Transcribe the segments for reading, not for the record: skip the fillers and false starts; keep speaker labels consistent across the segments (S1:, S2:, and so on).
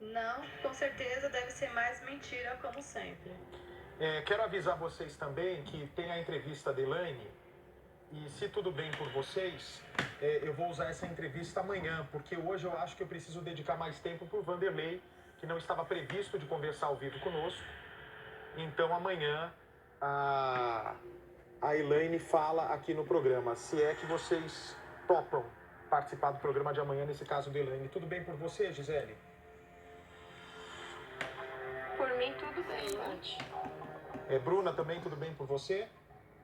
S1: Não, com certeza deve ser mais mentira, como sempre.
S2: Quero avisar vocês também que tem a entrevista da Elaine. E se tudo bem por vocês, eu vou usar essa entrevista amanhã, porque hoje eu acho que eu preciso dedicar mais tempo para o Vanderlei, que não estava previsto de conversar ao vivo conosco. Então amanhã a Elaine fala aqui no programa, se é que vocês topam participar do programa de amanhã, nesse caso da Elaine. Tudo bem por você, Gisele?
S3: Por mim, tudo bem, Bate.
S2: Bruna, também tudo bem por você?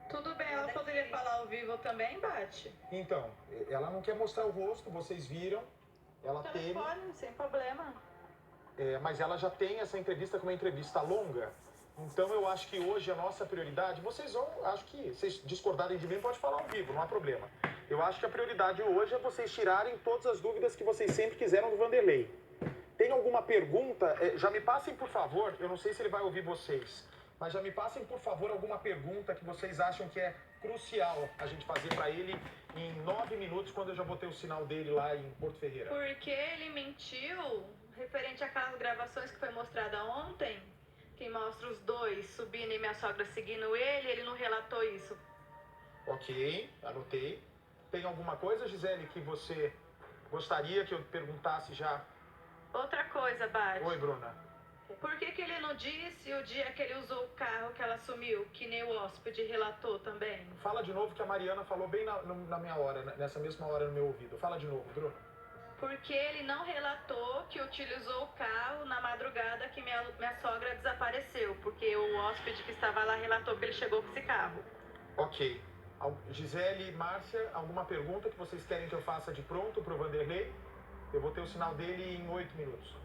S1: Tudo bem, ela poderia falar ao vivo também, Bate?
S2: Então, ela não quer mostrar o rosto, vocês viram. Ela teme.
S1: Telefone, sem problema.
S2: Mas ela já tem essa entrevista como uma entrevista longa. Então eu acho que hoje a nossa prioridade, vocês vão, acho que vocês discordarem de mim, pode falar ao vivo, não há problema. Eu acho que a prioridade hoje é vocês tirarem todas as dúvidas que vocês sempre quiseram do Vanderlei. Tem alguma pergunta? Já me passem, por favor, eu não sei se ele vai ouvir vocês, mas já me passem, por favor, alguma pergunta que vocês acham que é crucial a gente fazer para ele em 9 minutos, quando eu já botei o sinal dele lá em Porto Ferreira.
S1: Porque ele mentiu referente àquelas gravações que foi mostrada ontem, que mostra os dois subindo e minha sogra seguindo ele não relatou isso.
S2: Ok, anotei. Tem alguma coisa, Gisele, que você gostaria que eu perguntasse já?
S1: Outra coisa, Bart.
S2: Oi, Bruna.
S1: Por que ele não disse o dia que ele usou o carro que ela sumiu, que nem o hóspede relatou também?
S2: Fala de novo que a Mariana falou bem na minha hora, nessa mesma hora no meu ouvido. Fala de novo, Bruna.
S1: Porque ele não relatou que utilizou o carro na madrugada que minha sogra desapareceu, porque o hóspede que estava lá relatou que ele chegou com esse carro.
S2: Ok. Gisele e Márcia, alguma pergunta que vocês querem que eu faça de pronto para o Vanderlei? Eu vou ter o sinal dele em 8 minutos.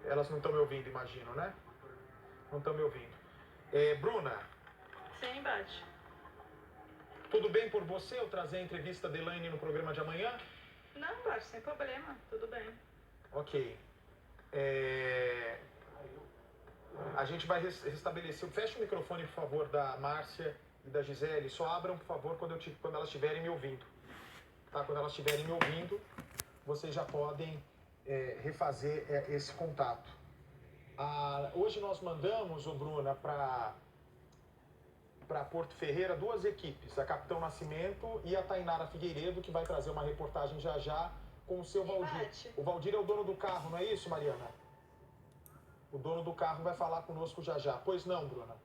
S2: Elas não estão me ouvindo, imagino, né? Não estão me ouvindo. Bruna.
S1: Sim, Bate.
S2: Tudo bem por você eu trazer a entrevista da Elaine no programa de amanhã?
S1: Não, Bate, sem problema. Tudo bem.
S2: Ok. A gente vai restabelecer. Feche o microfone, por favor, da Márcia e da Gisele. Só abram, por favor, quando elas estiverem me ouvindo. Tá? Quando elas estiverem me ouvindo, vocês já podem refazer esse contato. Hoje nós mandamos, Bruna, para Porto Ferreira, 2 equipes, a Capitão Nascimento e a Tainara Figueiredo, que vai trazer uma reportagem já com o seu Valdir. O Valdir é o dono do carro, não é isso, Mariana? O dono do carro vai falar conosco já. Pois não, Bruna?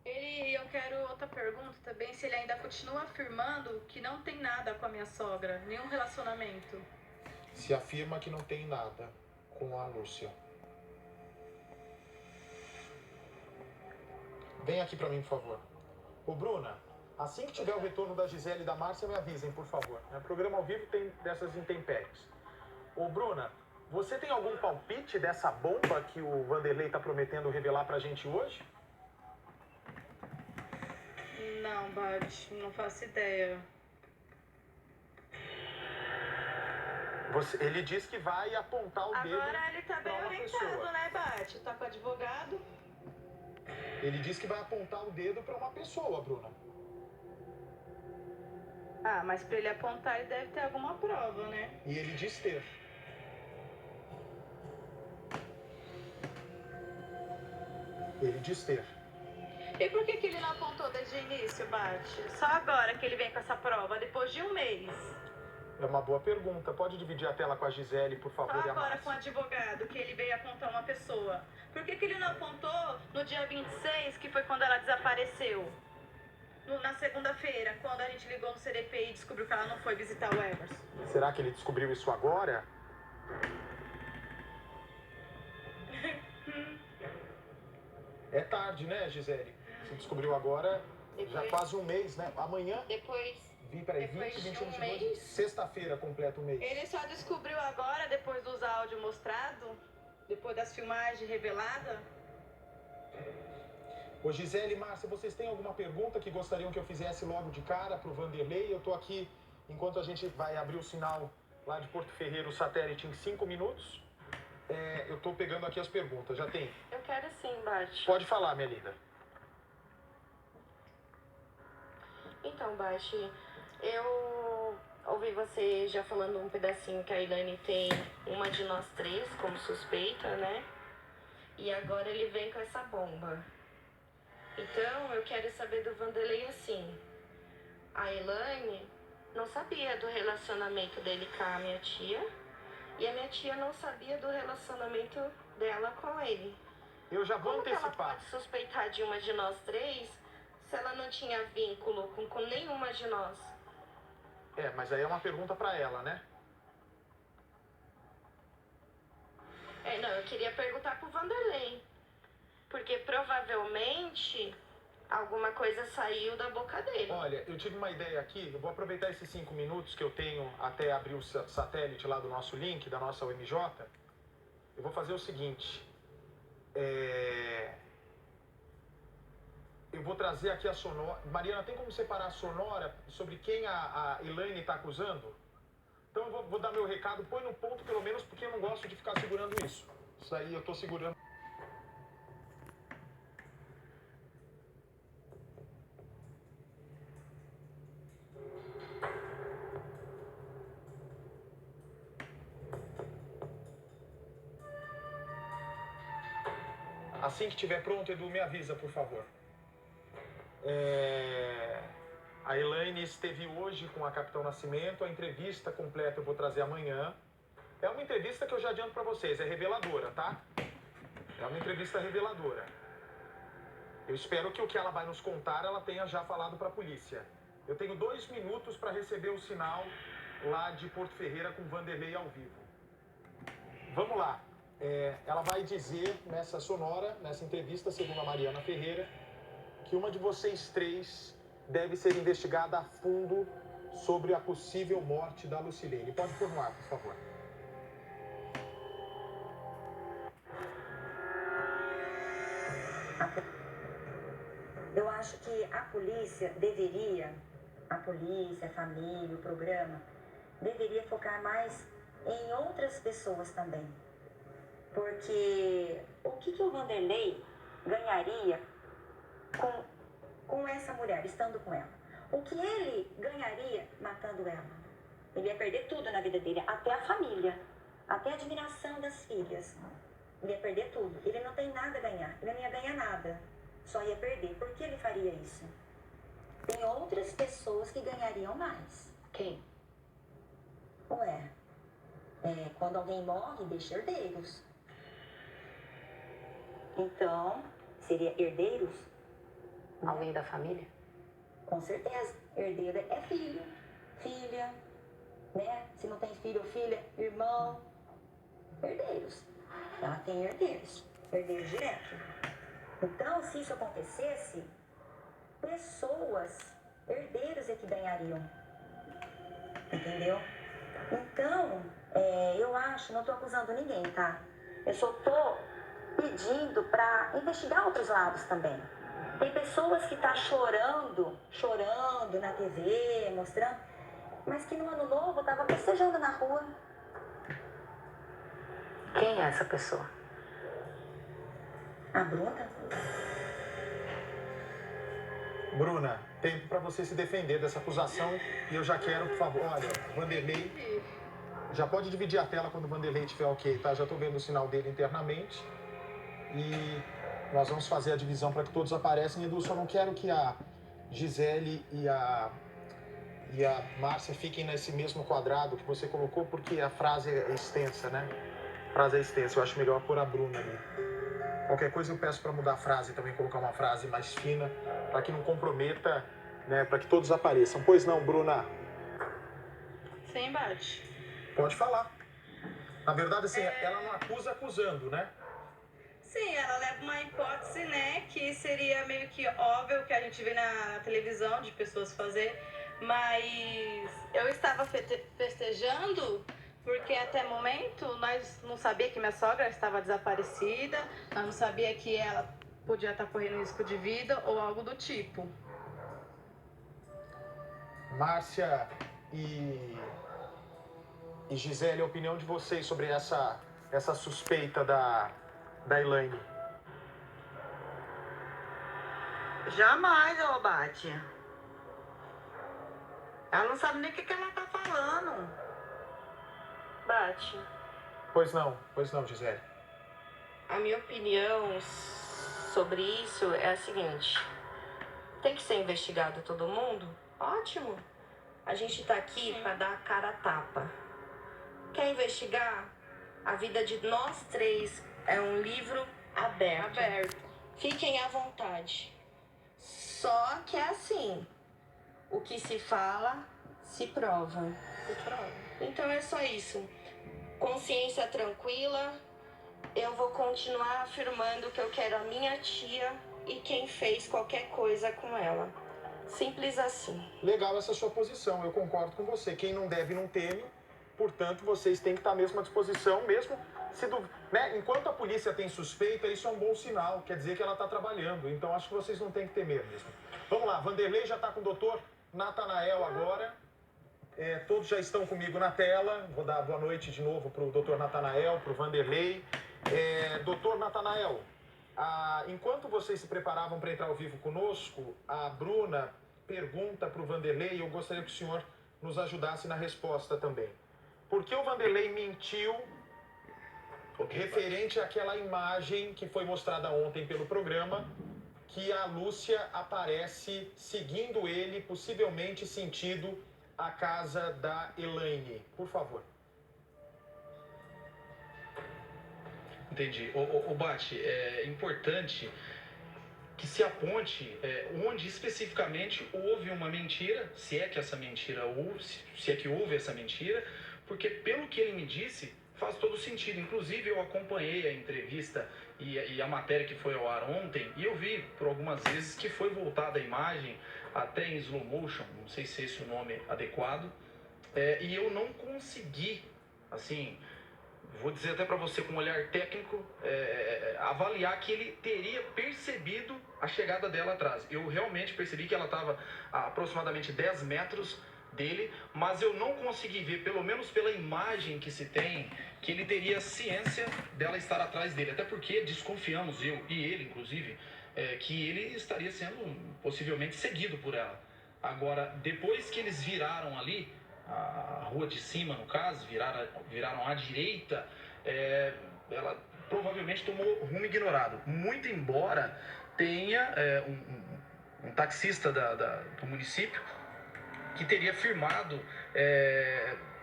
S1: Eu quero outra pergunta também, se ele ainda continua afirmando que não tem nada com a minha sogra, nenhum relacionamento.
S2: Se afirma que não tem nada com a Lúcia. Vem aqui pra mim, por favor. Ô, Bruna, assim que tiver o retorno da Gisele e da Márcia, me avisem, por favor. O programa ao vivo tem dessas intempéries. Ô, Bruna, você tem algum palpite dessa bomba que o Vanderlei tá prometendo revelar pra gente hoje?
S1: Não, Bart, não faço ideia.
S2: Ele diz que vai apontar o dedo.
S1: Agora ele tá bem orientado, né, Bart? Tá com advogado.
S2: Ele diz que vai apontar o dedo pra uma pessoa, Bruna.
S1: Mas pra ele apontar, ele deve ter alguma prova, né?
S2: E ele diz ter. Ele diz ter.
S1: E por que ele não apontou desde o início, Bart? Só agora que ele vem com essa prova, depois de um mês.
S2: É uma boa pergunta. Pode dividir a tela com a Gisele, por favor,
S1: Só
S2: e a
S1: agora
S2: Márcia.
S1: com o advogado, que ele veio apontar uma pessoa. Por que ele não apontou no dia 26, que foi quando ela desapareceu? Na segunda-feira, quando a gente ligou no CDP e descobriu que ela não foi visitar o Emerson.
S2: Será que ele descobriu isso agora? É tarde, né, Gisele? Você descobriu agora, já quase um mês, né? Amanhã...
S3: Depois
S2: 20, 21, 22, sexta-feira completa o mês.
S1: Ele só descobriu agora, depois dos áudios mostrados? Depois das filmagens reveladas?
S2: Ô, Gisele e Márcia, vocês têm alguma pergunta que gostariam que eu fizesse logo de cara pro Vanderlei? Eu tô aqui, enquanto a gente vai abrir o sinal lá de Porto Ferreira, o satélite, em 5 minutos. Eu tô pegando aqui as perguntas, já tem?
S3: Eu quero sim, Bart.
S2: Pode falar, minha linda.
S3: Então, Bart, eu ouvi você já falando um pedacinho que a Elaine tem uma de nós três como suspeita, né? E agora ele vem com essa bomba. Então, eu quero saber do Vanderlei assim. A Elaine não sabia do relacionamento dele com a minha tia. E a minha tia não sabia do relacionamento dela com ele.
S2: Eu já vou
S3: Como que ela
S2: antecipar.
S3: pode suspeitar de uma de nós três se ela não tinha vínculo com nenhuma de nós?
S2: Mas aí é uma pergunta pra ela, né?
S3: Não, eu queria perguntar pro Vanderlei. Porque provavelmente alguma coisa saiu da boca dele.
S2: Olha, eu tive uma ideia aqui, eu vou aproveitar esses 5 minutos que eu tenho até abrir o satélite lá do nosso link, da nossa UMJ. Eu vou fazer o seguinte. Eu vou trazer aqui a sonora. Mariana, tem como separar a sonora sobre quem a Elaine está acusando? Então eu vou dar meu recado, põe no ponto pelo menos, porque eu não gosto de ficar segurando isso. Isso aí eu estou segurando. Assim que estiver pronto, Edu, me avisa, por favor. A Elaine esteve hoje com a Capitão Nascimento. A entrevista completa eu vou trazer amanhã. É uma entrevista que eu já adianto para vocês, é reveladora, tá? É uma entrevista reveladora. Eu espero que o que ela vai nos contar, ela tenha já falado para a polícia. Eu tenho 2 minutos para receber o sinal lá de Porto Ferreira com Vanderlei ao vivo. Vamos lá. Ela vai dizer nessa sonora, nessa entrevista, segundo a Mariana Ferreira, que uma de vocês três deve ser investigada a fundo sobre a possível morte da Lucilene. Pode pôr no ar, por favor.
S4: Eu acho que a polícia, a família, o programa, deveria focar mais em outras pessoas também. Porque o que o Vanderlei ganharia com essa mulher, estando com ela? O que ele ganharia matando ela? Ele ia perder tudo na vida dele, até a família, até a admiração das filhas. Ele ia perder tudo. Ele não tem nada a ganhar, ele não ia ganhar nada, só ia perder. Por que ele faria isso? Tem outras pessoas que ganhariam mais.
S3: Quem?
S4: Quando alguém morre, deixa herdeiros. Então, seria herdeiros?
S3: Alguém da família?
S4: Com certeza. Herdeiro é filho, filha, né? Se não tem filho ou filha, irmão. Herdeiros. Ela tem herdeiros. Herdeiros direto. Então, se isso acontecesse, pessoas, herdeiros é que ganhariam. Entendeu? Então, eu acho, não estou acusando ninguém, tá? Eu só estou pedindo para investigar outros lados também. Tem pessoas que estão chorando na TV, mostrando, mas que no ano novo estava festejando na rua.
S3: Quem é essa pessoa?
S4: A Bruna?
S2: Bruna, tempo para você se defender dessa acusação. E eu já quero, por favor, olha, Vanderlei, já pode dividir a tela quando o Vanderlei estiver ok, tá? Já estou vendo o sinal dele internamente. E nós vamos fazer a divisão para que todos apareçam. Edu, só não quero que a Gisele e a Márcia fiquem nesse mesmo quadrado que você colocou, porque a frase é extensa, né? A frase é extensa, eu acho melhor pôr a Bruna ali. Qualquer coisa eu peço para mudar a frase também, colocar uma frase mais fina, para que não comprometa, né? Para que todos apareçam. Pois não, Bruna?
S1: Sem embate.
S2: Pode falar. Na verdade, assim, ela não acusa acusando, né?
S1: Sim, ela leva uma hipótese, né, que seria meio que óbvio que a gente vê na televisão de pessoas fazer, mas eu estava festejando porque até o momento nós não sabia que minha sogra estava desaparecida, nós não sabia que ela podia estar correndo risco de vida ou algo do tipo.
S2: Márcia e Gisele, a opinião de vocês sobre essa suspeita da Elaine?
S5: Jamais ela bate. Ela não sabe nem o que ela tá falando.
S4: falando.
S3: Bate.
S2: Pois não, Gisele.
S3: A minha opinião sobre isso é a seguinte: tem que ser investigado todo mundo? Ótimo. A gente tá aqui para dar a cara a tapa. Quer investigar? A vida de nós três é um livro aberto. Fiquem à vontade. Só que é assim: o que se fala, se prova. Então é só isso. Consciência tranquila. Eu vou continuar afirmando que eu quero a minha tia e quem fez qualquer coisa com ela. Simples assim.
S2: Legal essa sua posição, eu concordo com você. Quem não deve não teme, portanto vocês têm que estar mesmo à disposição, mesmo se né? Enquanto a polícia tem suspeita, isso é um bom sinal, quer dizer que ela está trabalhando, então acho que vocês não têm que temer mesmo. Vamos lá, Vanderlei já está com o doutor Natanael agora, todos já estão comigo na tela, vou dar boa noite de novo para o doutor Natanael, para o Vanderlei. Doutor Natanael, enquanto vocês se preparavam para entrar ao vivo conosco, a Bruna pergunta para o Vanderlei, e eu gostaria que o senhor nos ajudasse na resposta também. Por que o Vanderlei mentiu referente àquela imagem que foi mostrada ontem pelo programa, que a Lúcia aparece seguindo ele, possivelmente sentido a casa da Elaine? Por favor.
S5: Entendi. O Bate, é importante que se aponte onde especificamente houve uma mentira, se é que essa mentira houve, se é que houve essa mentira, porque pelo que ele me disse, faz todo sentido. Inclusive eu acompanhei a entrevista e a matéria que foi ao ar ontem, e eu vi por algumas vezes que foi voltada a imagem, até em slow motion, não sei se é esse o nome adequado, e eu não consegui, assim, vou dizer até para você com um olhar técnico, avaliar que ele teria percebido a chegada dela atrás. Eu realmente percebi que ela estava a aproximadamente 10 metros dele, mas eu não consegui ver, pelo menos pela imagem que se tem, que ele teria ciência dela estar atrás dele. Até porque desconfiamos, eu e ele inclusive, que ele estaria sendo possivelmente seguido por ela. Agora, depois que eles viraram ali, a rua de cima no caso, viraram à direita, ela provavelmente tomou rumo ignorado. Muito embora tenha um taxista do município que teria afirmado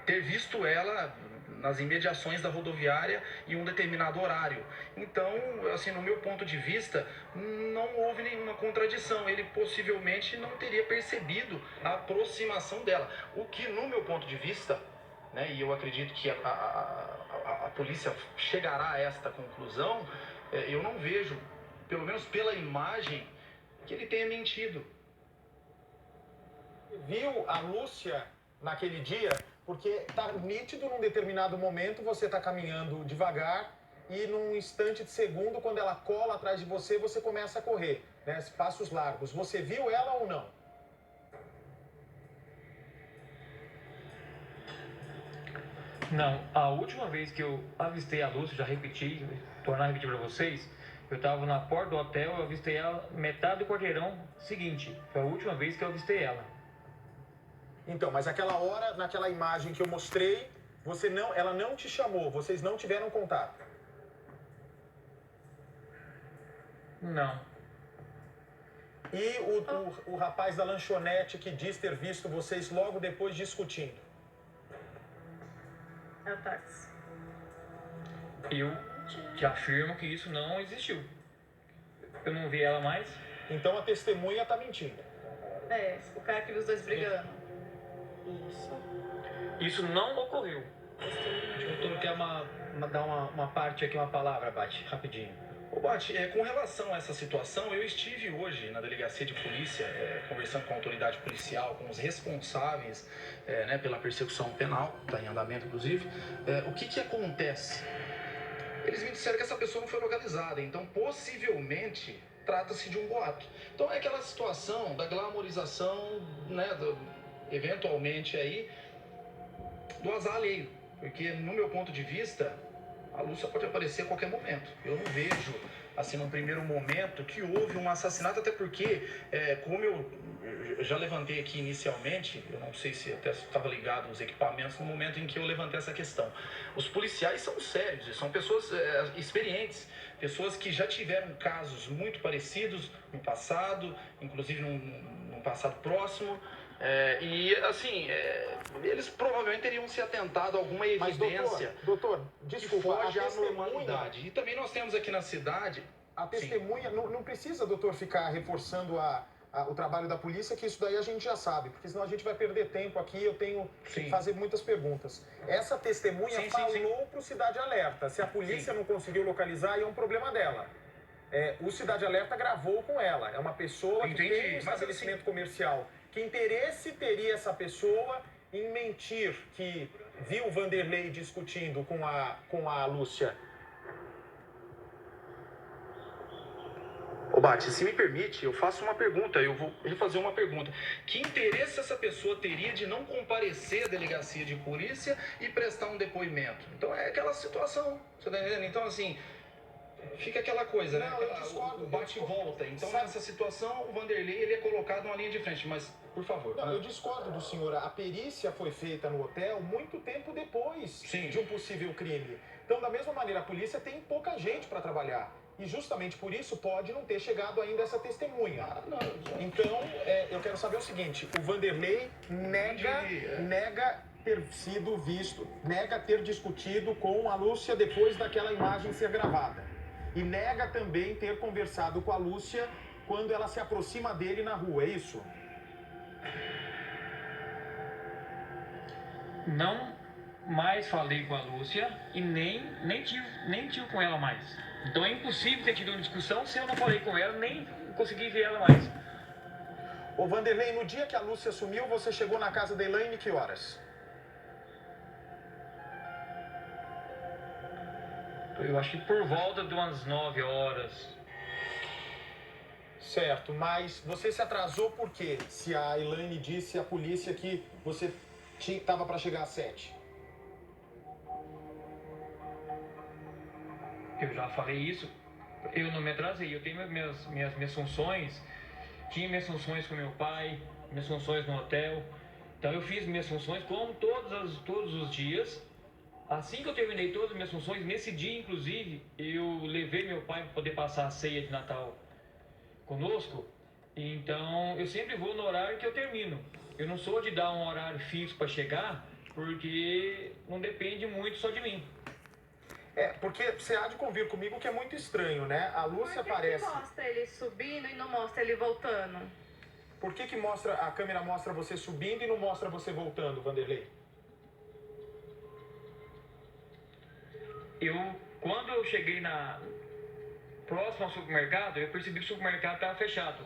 S5: ter visto ela nas imediações da rodoviária em um determinado horário. Então, assim, no meu ponto de vista, não houve nenhuma contradição. Ele possivelmente não teria percebido a aproximação dela. O que, no meu ponto de vista, né, e eu acredito que a polícia chegará a esta conclusão, eu não vejo, pelo menos pela imagem, que ele tenha mentido.
S2: Viu a Lúcia naquele dia? Porque tá nítido, num determinado momento você tá caminhando devagar e num instante de segundo, quando ela cola atrás de você, você começa a correr, né? Passos largos. Você viu ela ou não?
S6: Não, a última vez que eu avistei a Lúcia, já repeti, tornar a repetir para vocês, eu estava na porta do hotel, eu avistei ela metade do quarteirão seguinte. Foi a última vez que eu avistei ela.
S2: Então, mas aquela hora, naquela imagem que eu mostrei, ela não te chamou, vocês não tiveram contato?
S6: Não.
S2: E o rapaz da lanchonete que diz ter visto vocês logo depois discutindo?
S1: É o táxi.
S6: Eu te afirmo que isso não existiu. Eu não vi ela mais.
S2: Então a testemunha tá mentindo.
S1: O cara que viu os dois brigando.
S6: Isso não ocorreu.
S7: Doutor, quer dar uma parte aqui, uma palavra, Bate, rapidinho.
S5: Ô Bate, com relação a essa situação, eu estive hoje na delegacia de polícia, conversando com a autoridade policial, com os responsáveis né, pela persecução penal, está em andamento inclusive. O que acontece? Eles me disseram que essa pessoa não foi localizada, então possivelmente trata-se de um boato. Então é aquela situação da glamorização, né, eventualmente aí, do azar alheio. Porque no meu ponto de vista, A Lúcia pode aparecer a qualquer momento. Eu não vejo, assim, num primeiro momento, que houve um assassinato, até porque, como eu já levantei aqui inicialmente, eu não sei se até estava ligado aos equipamentos no momento em que eu levantei essa questão. Os policiais são sérios, são pessoas experientes, pessoas que já tiveram casos muito parecidos no passado, inclusive num passado próximo. E assim, eles provavelmente teriam se atentado a alguma evidência.
S2: Mas, doutor, desculpa,
S5: que foge
S2: a
S5: à
S2: testemunha,
S5: normalidade. E também nós temos aqui na cidade.
S2: a testemunha, não precisa, doutor, ficar reforçando o trabalho da polícia, que isso daí a gente já sabe, porque senão a gente vai perder tempo aqui, eu tenho que fazer muitas perguntas. Essa testemunha falou pro Cidade Alerta. Se a polícia não conseguiu localizar, aí é um problema dela. O Cidade Alerta gravou com ela. É uma pessoa que tem um estabelecimento comercial. Que interesse teria essa pessoa em mentir que viu o Vanderlei discutindo com a Lúcia?
S5: Ô Bate, se me permite, eu faço uma pergunta, eu vou refazer uma pergunta. Que interesse essa pessoa teria de não comparecer à delegacia de polícia e prestar um depoimento? Então é aquela situação, você tá entendendo? Então assim, fica aquela coisa, né?
S2: Não, eu discordo,
S5: o bate e volta. Então nessa situação, o Vanderlei ele é colocado numa linha de frente, mas por favor.
S2: Não, eu discordo do senhor. A perícia foi feita no hotel muito tempo depois de um possível crime. Então, da mesma maneira, a polícia tem pouca gente para trabalhar. E justamente por isso pode não ter chegado ainda essa testemunha. Então, eu quero saber o seguinte, o Vanderlei nega ter sido visto, nega ter discutido com a Lúcia depois daquela imagem ser gravada. E nega também ter conversado com a Lúcia quando ela se aproxima dele na rua, é isso?
S6: Não mais falei com a Lúcia e nem tive com ela mais. Então é impossível ter tido uma discussão se eu não falei com ela, nem consegui ver ela mais.
S2: Ô Vanderlei, no dia que a Lúcia sumiu, você chegou na casa da Elaine que horas?
S6: Eu acho que por volta de umas 9 horas.
S2: Certo, mas você se atrasou por quê? Se a Elaine disse à polícia que você estava para chegar às 7.
S6: Eu já falei isso, eu não me atrasei, eu tenho minhas funções, tinha minhas funções com meu pai, minhas funções no hotel, então eu fiz minhas funções como todos os dias. Assim que eu terminei todas as minhas funções, nesse dia inclusive, eu levei meu pai para poder passar a ceia de Natal conosco, então eu sempre vou no horário que eu termino. Eu não sou de dar um horário fixo para chegar, porque não depende muito só de mim.
S2: Porque você há de convir comigo que é muito estranho, né? A Lúcia parece...
S1: Por que mostra ele subindo e não mostra ele voltando?
S2: Por que a câmera mostra você subindo e não mostra você voltando, Vanderlei?
S6: Quando eu cheguei próximo ao supermercado, eu percebi que o supermercado estava fechado.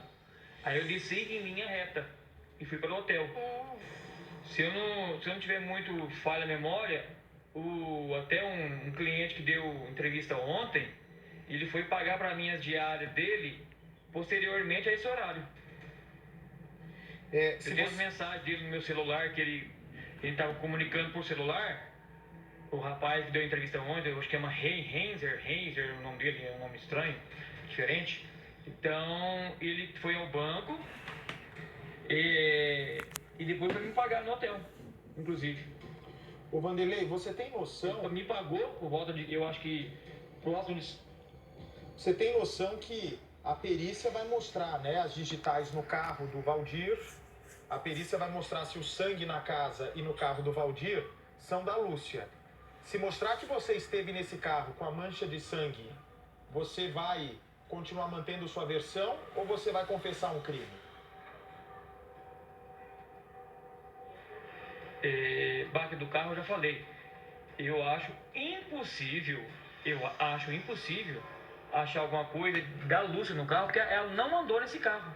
S6: Aí eu desci em linha reta e fui para o hotel. Se eu não tiver muito falha a memória, até um cliente que deu entrevista ontem, ele foi pagar para mim as diárias dele posteriormente a esse horário. Eu tenho as mensagens dele no meu celular, que ele estava comunicando por celular. O rapaz que deu entrevista ontem, eu acho que chama Heinzer, o nome dele é um nome estranho, diferente. Então, ele foi ao banco e depois foi me pagar no hotel, inclusive.
S2: Ô Vanderlei, você tem noção...
S6: Ele me pagou por volta de, eu acho que, próximo de...
S2: Você tem noção que a perícia vai mostrar, né, as digitais no carro do Valdir, a perícia vai mostrar se o sangue na casa e no carro do Valdir são da Lúcia. Se mostrar que você esteve nesse carro com a mancha de sangue, você vai continuar mantendo sua versão ou você vai confessar um crime?
S6: Baque do carro eu já falei. Eu acho impossível achar alguma coisa da Lúcia no carro, porque ela não andou nesse carro.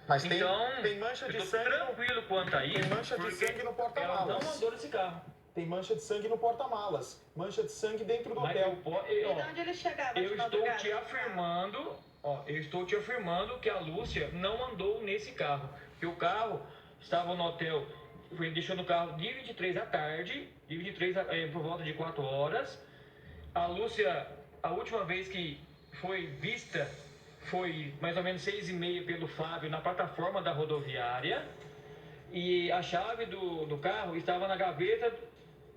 S2: Mas
S6: então,
S2: tem mancha de sangue.
S6: Tranquilo quanto a isso.
S2: Tem mancha de sangue no porta-malas.
S6: Ela não andou nesse carro.
S2: Tem mancha de sangue no porta-malas. Mancha de sangue dentro do hotel.
S1: E de onde ele chegava de madrugada?
S6: Eu estou te afirmando que a Lúcia não andou nesse carro. Porque o carro estava no hotel, deixou no carro dia 23 à tarde, dia 23 por volta de 4 horas. a Lúcia, a última vez que foi vista, foi mais ou menos 6h30 pelo Fábio na plataforma da rodoviária. E a chave do carro estava na gaveta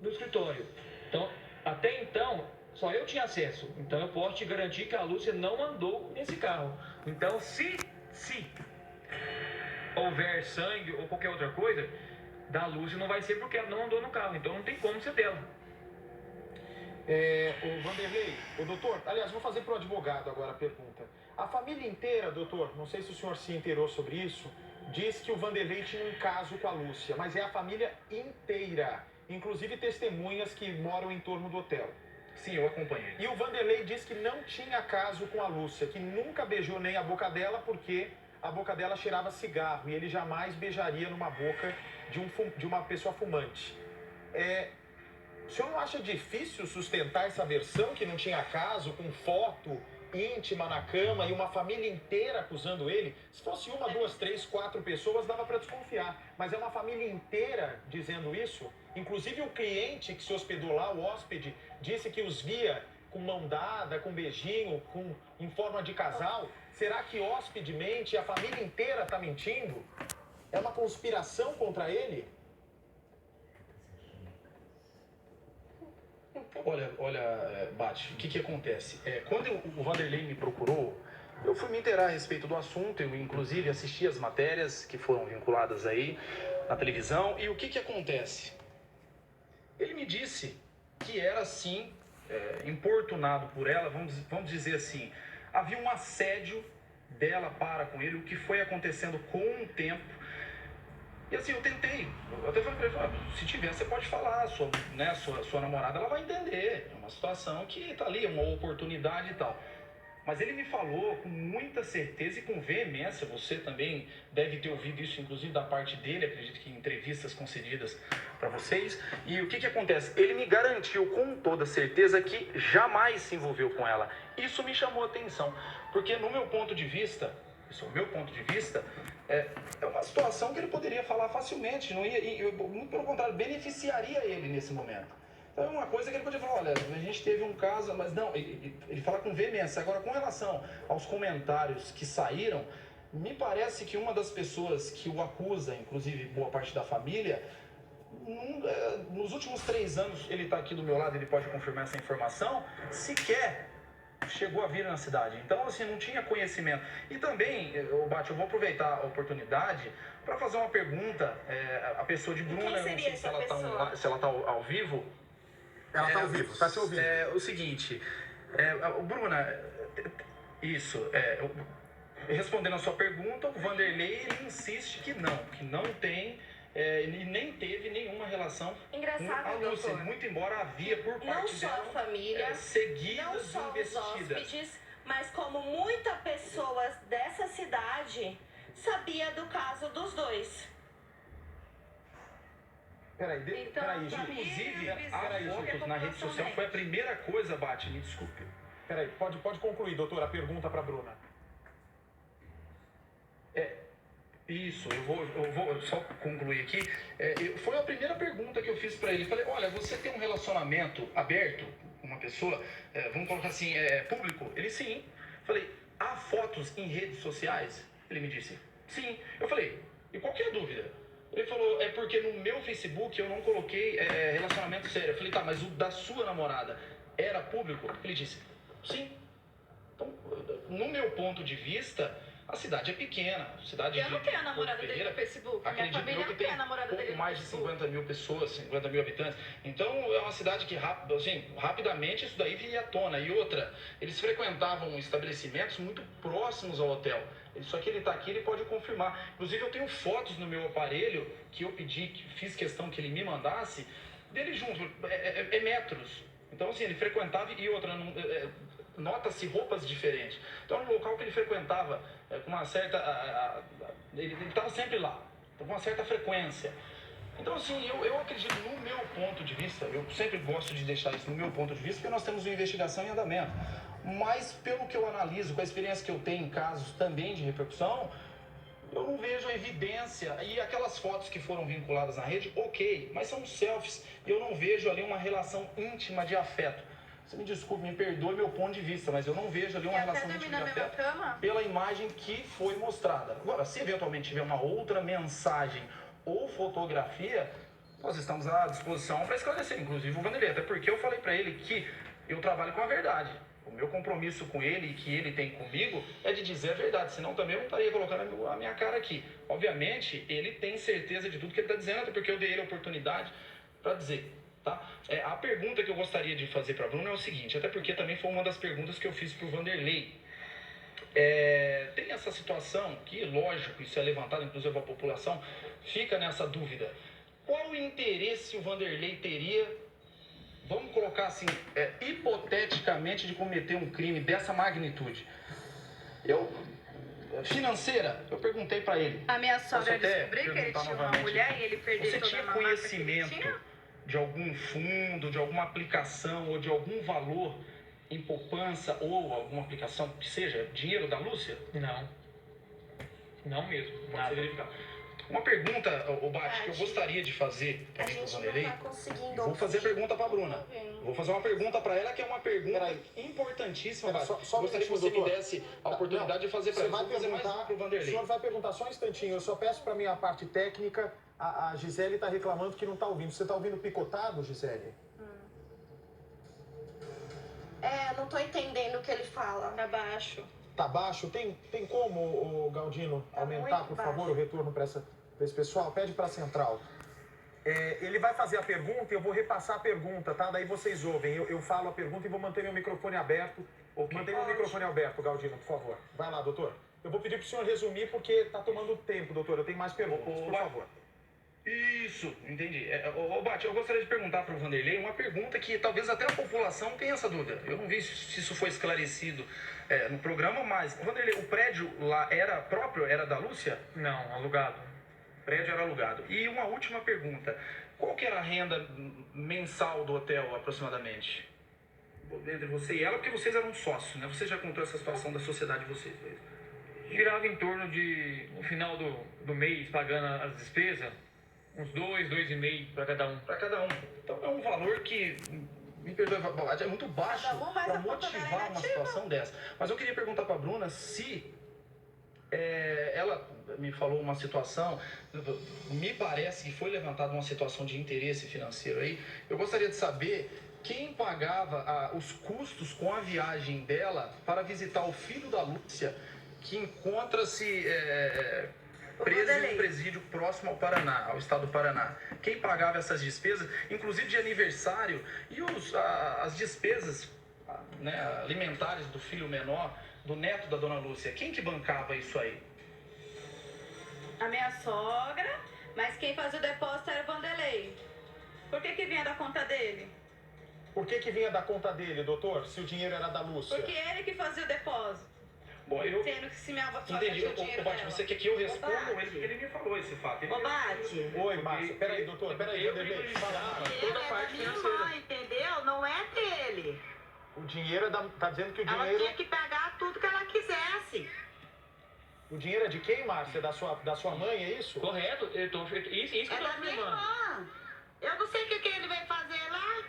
S6: do escritório. Então, até então, só eu tinha acesso. Então, eu posso te garantir que a Lúcia não andou nesse carro. Então, se houver sangue ou qualquer outra coisa, da Lúcia não vai ser porque ela não andou no carro. Então, não tem como ser dela.
S2: O Vanderlei, o doutor, aliás, vou fazer para o advogado agora a pergunta. A família inteira, doutor, não sei se o senhor se inteirou sobre isso, diz que o Vanderlei tinha um caso com a Lúcia, mas é a família inteira, inclusive testemunhas que moram em torno do hotel.
S5: Sim, eu acompanhei.
S2: E o Vanderlei diz que não tinha caso com a Lúcia, que nunca beijou nem a boca dela porque a boca dela cheirava cigarro e ele jamais beijaria numa boca de uma pessoa fumante. O senhor não acha difícil sustentar essa versão que não tinha caso, com foto íntima na cama e uma família inteira acusando ele? Se fosse 1, 2, 3, 4 pessoas, dava para desconfiar. Mas é uma família inteira dizendo isso. Inclusive o cliente que se hospedou lá, o hóspede, disse que os via com mão dada, com beijinho, em forma de casal. Será que hóspede mente e a família inteira está mentindo? É uma conspiração contra ele?
S5: Olha, Bate, o que acontece? Quando o Vanderlei me procurou, eu fui me inteirar a respeito do assunto, eu inclusive assisti as matérias que foram vinculadas aí na televisão, e o que acontece? Ele me disse que era, sim, importunado por ela, vamos dizer assim, havia um assédio dela para com ele, o que foi acontecendo com o tempo. E assim, eu até falei pra ele, se tiver, você pode falar, sua namorada, ela vai entender, é uma situação que tá ali, é uma oportunidade e tal. Mas ele me falou com muita certeza e com veemência, você também deve ter ouvido isso, inclusive da parte dele, acredito que em entrevistas concedidas para vocês. E o que acontece? Ele me garantiu com toda certeza que jamais se envolveu com ela. Isso me chamou a atenção, porque no meu ponto de vista, é uma situação que ele poderia falar facilmente, não ia, muito pelo contrário, beneficiaria ele nesse momento. Então é uma coisa que ele podia falar, olha, a gente teve um caso, mas não, ele fala com veemência. Agora, com relação aos comentários que saíram, me parece que uma das pessoas que o acusa, inclusive boa parte da família, nos últimos 3 anos, ele está aqui do meu lado, ele pode confirmar essa informação, sequer chegou a vir na cidade. Então, assim, não tinha conhecimento. E também, Bate, eu vou aproveitar a oportunidade para fazer uma pergunta. A pessoa de Bruna, eu não sei se ela tá ao vivo.
S2: Ela está ao vivo, está se ouvindo.
S5: É o seguinte, Bruna, respondendo a sua pergunta, o Vanderlei ele insiste que não tem e nem teve nenhuma relação com a Lúcia, muito embora havia por parte
S3: não só
S5: dela
S3: a família,
S5: seguidas
S3: não só os
S5: investidas.
S3: hóspedes, mas como muitas pessoas dessa cidade sabia do caso dos dois.
S2: Peraí,
S5: Inclusive, as fotos na rede social foi a primeira coisa, Bate, me desculpe.
S2: Peraí, pode concluir, doutor, a pergunta para Bruna.
S5: Isso, eu vou só concluir aqui. Foi a primeira pergunta que eu fiz para ele. Falei, olha, você tem um relacionamento aberto com uma pessoa, vamos colocar assim, público? Ele, sim. Falei, há fotos em redes sociais? Ele me disse, sim. Eu falei, e qual que é a dúvida? Ele falou, é porque no meu Facebook eu não coloquei relacionamento sério. Eu falei, tá, mas o da sua namorada era público? Ele disse, sim. Então, no meu ponto de vista, a cidade é pequena.
S1: Eu não tenho a namorada dele no Facebook. Minha família não tem a namorada dele no
S5: pouco mais de 50 mil pessoas, 50 mil habitantes. Então, é uma cidade que rapidamente isso daí viria à tona. E outra, eles frequentavam estabelecimentos muito próximos ao hotel. Só que ele está aqui, ele pode confirmar. Inclusive, eu tenho fotos no meu aparelho que eu fiz questão que ele me mandasse, dele junto, metros. Então, assim, ele frequentava e outra, nota-se roupas diferentes. Então, no local que ele frequentava, com uma certa... ele estava sempre lá, com uma certa frequência. Então, assim, eu acredito, no meu ponto de vista, eu sempre gosto de deixar isso no meu ponto de vista, porque nós temos uma investigação em andamento. Mas, pelo que eu analiso, com a experiência que eu tenho em casos também de repercussão, eu não vejo a evidência. E aquelas fotos que foram vinculadas na rede, ok, mas são selfies. E eu não vejo ali uma relação íntima de afeto. Você me desculpe, me perdoe meu ponto de vista, mas eu não vejo ali uma
S1: E até
S5: relação
S1: dormir
S5: íntima
S1: na
S5: de
S1: mesma
S5: afeto
S1: cama?
S5: pela imagem que foi mostrada. Agora, se eventualmente tiver uma outra mensagem ou fotografia, nós estamos à disposição para esclarecer, inclusive o Vanderlei, até porque eu falei para ele que eu trabalho com a verdade. O meu compromisso com ele e que ele tem comigo é de dizer a verdade, senão também eu não estaria colocando a minha cara aqui. Obviamente, ele tem certeza de tudo que ele está dizendo, até porque eu dei ele a oportunidade para dizer. Tá? A pergunta que eu gostaria de fazer para a Bruna é o seguinte, até porque também foi uma das perguntas que eu fiz para o Vanderlei. Tem essa situação que, lógico, isso é levantado, inclusive a população fica nessa dúvida. Qual o interesse o Vanderlei teria, vamos colocar assim, hipoteticamente, de cometer um crime dessa magnitude? Financeira, eu perguntei para ele.
S1: A minha sogra
S5: Posso até
S1: descobriu que ele
S5: perguntar
S1: tinha uma
S5: novamente?
S1: mulher e ele perdeu
S5: Você
S1: toda
S5: tinha
S1: a mamata que ele
S5: conhecimento
S1: tinha?
S5: de algum fundo, de alguma aplicação ou de algum valor em poupança ou alguma aplicação que seja dinheiro da Lúcia?
S6: Não. Não mesmo.
S5: Pode
S6: Nada.
S5: ser verificado. Uma pergunta, Bate, que eu gostaria de fazer
S3: A
S5: também para o
S3: gente não
S5: Vanderlei.
S3: tá conseguindo
S5: Vou fazer a
S3: ouvir.
S5: pergunta para a Bruna. Vou fazer uma pergunta para ela que é uma pergunta importantíssima, Bate.
S2: Só um
S5: Gostaria que você
S2: minutinho,
S5: me
S2: doutor.
S5: desse a oportunidade de fazer para
S2: Você
S5: ela.
S2: vai
S5: Vou fazer mais
S2: perguntar,
S5: uma para o
S2: o
S5: Vanderlei.
S2: senhor vai perguntar só um instantinho. Eu só peço para minha parte técnica. A Gisele está reclamando que não está ouvindo. Você está ouvindo picotado, Gisele?
S3: Não tô entendendo o que ele fala.
S1: Abaixo.
S2: Tá baixo? Tem como, o Galdino, aumentar,
S3: muito
S2: por
S3: baixo.
S2: favor, o retorno para esse pessoal? Pede para a central. Ele vai fazer a pergunta e eu vou repassar a pergunta, tá? Daí vocês ouvem. Eu falo a pergunta e vou manter meu microfone aberto. Mantém meu microfone aberto, Galdino, por favor. Vai lá, doutor. Eu vou pedir para o senhor resumir porque tá tomando tempo, doutor. Eu tenho mais perguntas, por favor.
S5: Isso, entendi. Bate, eu gostaria de perguntar para o Vanderlei uma pergunta que talvez até a população tenha essa dúvida. Eu não vi se isso foi esclarecido no programa, mas, Vanderlei, o prédio lá era próprio, era da Lúcia?
S6: Não, alugado.
S5: O prédio era alugado. E uma última pergunta. Qual que era a renda mensal do hotel, aproximadamente? Entre você e ela, porque vocês eram sócios, né? Você já contou essa situação da sociedade de vocês.
S6: Girava em torno de, no final do mês, pagando as despesas, uns 2,5 para cada um.
S5: Para cada um. Então é um valor que, me perdoe, é muito baixo
S1: Cada um, mas
S5: para
S1: a conta dela é
S5: motivar uma
S1: negativa.
S5: situação dessa. Mas eu queria perguntar para a Bruna se ela me falou uma situação, me parece que foi levantada uma situação de interesse financeiro aí. Eu gostaria de saber quem pagava os custos com a viagem dela para visitar o filho da Lúcia, que encontra-se preso em um presídio próximo ao Paraná, ao estado do Paraná. Quem pagava essas despesas, inclusive de aniversário, e as despesas alimentares do filho menor, do neto da dona Lúcia, quem que bancava isso aí?
S1: A minha sogra, mas quem fazia o depósito era o Vanderlei. Por que vinha da conta dele?
S2: Por que vinha da conta dele, doutor, se o dinheiro era da Lúcia?
S1: Porque ele que fazia o depósito.
S5: Bom,
S1: Sendo que se minha avó sogra
S5: entendi.
S1: tinha o dinheiro
S5: Bate,
S1: dela.
S5: você quer que eu responda
S3: Bate.
S5: ou ele? Porque ele me falou esse fato. Ele
S3: Ô, Bate.
S2: Oi, Márcia. Peraí, doutor. Peraí, Vanderlei. Fala.
S5: Toda a parte
S8: minha
S5: financeira.
S8: irmã, entendeu? Não é dele.
S2: O dinheiro tá dizendo que o
S8: Ela
S2: dinheiro...
S8: tinha que pegar tudo que ela quisesse.
S2: O dinheiro é de quem, Márcia? Da sua mãe, é isso?
S6: Correto? Isso que eu
S8: É
S6: tô
S8: da minha
S6: afirmando.
S8: irmã. Eu não sei o que ele veio fazer lá.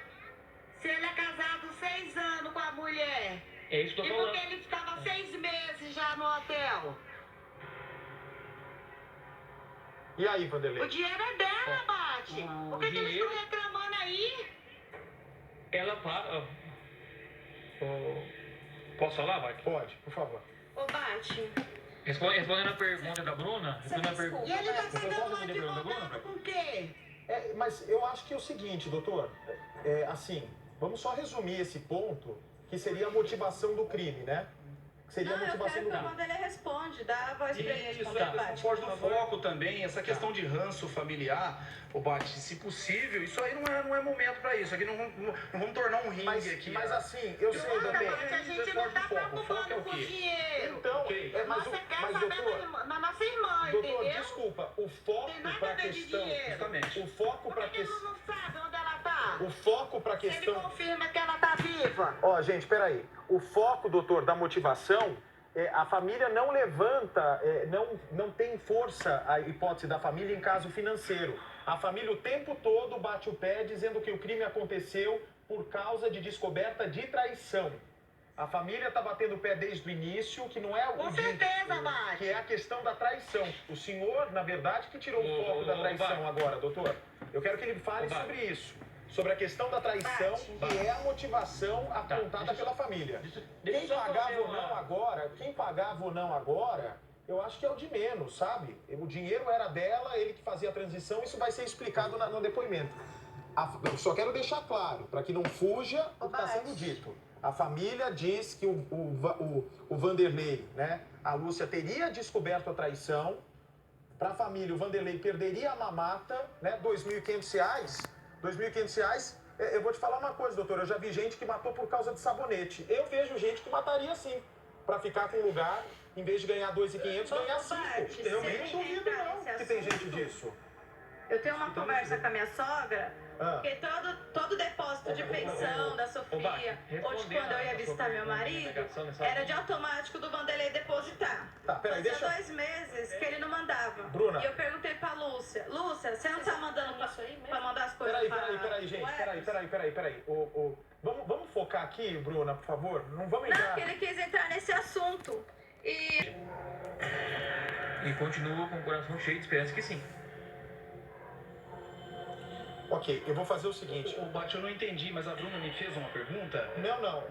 S8: Se ele é casado 6 anos com a mulher.
S6: É isso que eu
S8: E
S6: tô
S8: por
S6: falando.
S8: que ele ficava 6 meses já no hotel?
S2: E aí, Vanderlei?
S8: O dinheiro é dela, Bate.
S6: o
S8: Por que eles
S6: dinheiro-
S8: estão reclamando aí?
S6: Ela paga. Posso falar, Bate?
S2: Pode, por favor.
S3: Ô, Bate,
S6: Respondendo a pergunta da Bruna, respondendo a pergunta.
S8: E ele tá
S6: Você
S8: pagando
S6: pode
S8: um
S6: responder a pergunta da Bruna,
S8: advogado
S6: Bate?
S8: com o quê?
S2: Mas eu acho que é o seguinte, doutor. Assim, vamos só resumir esse ponto, que seria a motivação do crime, né? Que seria a
S1: Não, eu
S2: motivação
S1: quero
S2: do
S1: que o
S2: crime.
S1: Vanderlei responde. Dá a voz pra ele
S5: Isso,
S1: responder, Bate, por
S5: foge do
S1: favor.
S5: foco também, essa questão de ranço familiar, o Bate, se possível, isso aí não é momento para isso. Aqui não vamos tornar um ringue aqui.
S2: Mas assim, eu sei,
S8: Não,
S2: doutor.
S8: mas a gente não tá
S5: O foco é o
S8: preocupado com
S5: quê?
S8: dinheiro.
S2: Então,
S5: Ok.
S2: mas
S8: Nossa, quer
S2: mas
S8: saber
S2: doutor,
S8: da nossa irmã,
S2: doutor,
S8: entendeu?
S2: desculpa, o foco
S8: Tem nada
S2: para
S8: a
S2: a
S8: ver de
S2: questão,
S8: dinheiro.
S5: Justamente.
S2: o foco
S8: Por
S2: para
S8: que ele
S2: questão,
S8: não sabe onde ela tá?
S2: o foco para a
S8: Se ele
S2: questão.
S8: confirma que ela tá viva.
S2: Ó, gente, peraí. O foco, doutor, da motivação, a família não levanta, não tem força a hipótese da família em caso financeiro. A família o tempo todo bate o pé dizendo que o crime aconteceu por causa de descoberta de traição. A família está batendo o pé desde o início, que não é
S8: Com certeza, Bate.
S2: que é a questão da traição. O senhor, na verdade, que tirou o foco da traição agora, doutor. Eu quero que ele fale sobre isso. Sobre a questão da traição, que é a motivação apontada pela família. Quem pagava ou não agora, eu acho que é o de menos, sabe? O dinheiro era dela, ele que fazia a transição, isso vai ser explicado no depoimento. Eu só quero deixar claro, para que não fuja o que está sendo dito. A família diz que o Vanderlei, né, a Lúcia teria descoberto a traição. Para a família, o Vanderlei perderia a mamata, né, R$2.500. R$2.500. Eu vou te falar uma coisa, doutor, eu já vi gente que matou por causa de sabonete. Eu vejo gente que mataria sim, para ficar com um lugar, em vez de ganhar R$2.500, ganhar 5. Eu nem duvido não que tem gente disso.
S1: Eu tenho uma conversa com a minha sogra, porque todo depósito de pensão da Sofia, ou de quando eu ia visitar meu marido, era de automático do Vanderlei depositar.
S2: Tá, peraí,
S1: Fazia 2 meses que ele não mandava.
S2: Bruna.
S1: E eu perguntei pra Lúcia, você não tá mandando pra mandar as coisas
S2: Peraí, gente, peraí. Vamos focar aqui, Bruna, por favor? Não vamos
S1: Não,
S2: entrar...
S1: porque ele quis entrar nesse assunto.
S6: E continua com o coração cheio de esperança que sim.
S2: Ok, eu vou fazer o seguinte.
S5: Bate, eu não entendi, mas a Bruna me fez uma pergunta?
S2: Não.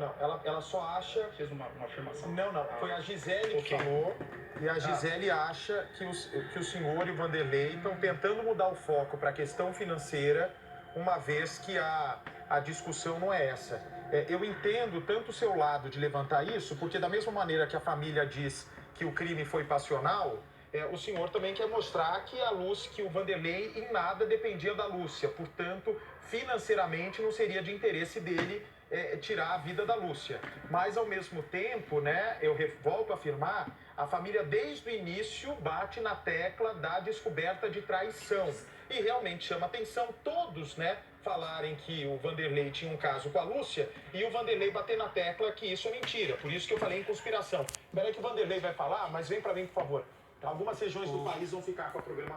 S2: Ela só acha...
S5: Fez uma afirmação.
S2: Não. Foi a Gisele que falou. E a Gisele acha que o senhor e o Vanderlei estão tentando mudar o foco para a questão financeira, uma vez que a discussão não é essa. Eu entendo tanto o seu lado de levantar isso, porque da mesma maneira que a família diz que o crime foi passional... o senhor também quer mostrar que que o Vanderlei em nada dependia da Lúcia, portanto, financeiramente não seria de interesse dele tirar a vida da Lúcia. Mas, ao mesmo tempo, né, eu volto a afirmar, a família desde o início bate na tecla da descoberta de traição. E realmente chama atenção todos, né, falarem que o Vanderlei tinha um caso com a Lúcia e o Vanderlei bater na tecla que isso é mentira. Por isso que eu falei em conspiração. Espera aí que o Vanderlei vai falar, mas vem para mim, por favor. Algumas regiões do país vão ficar com a programação.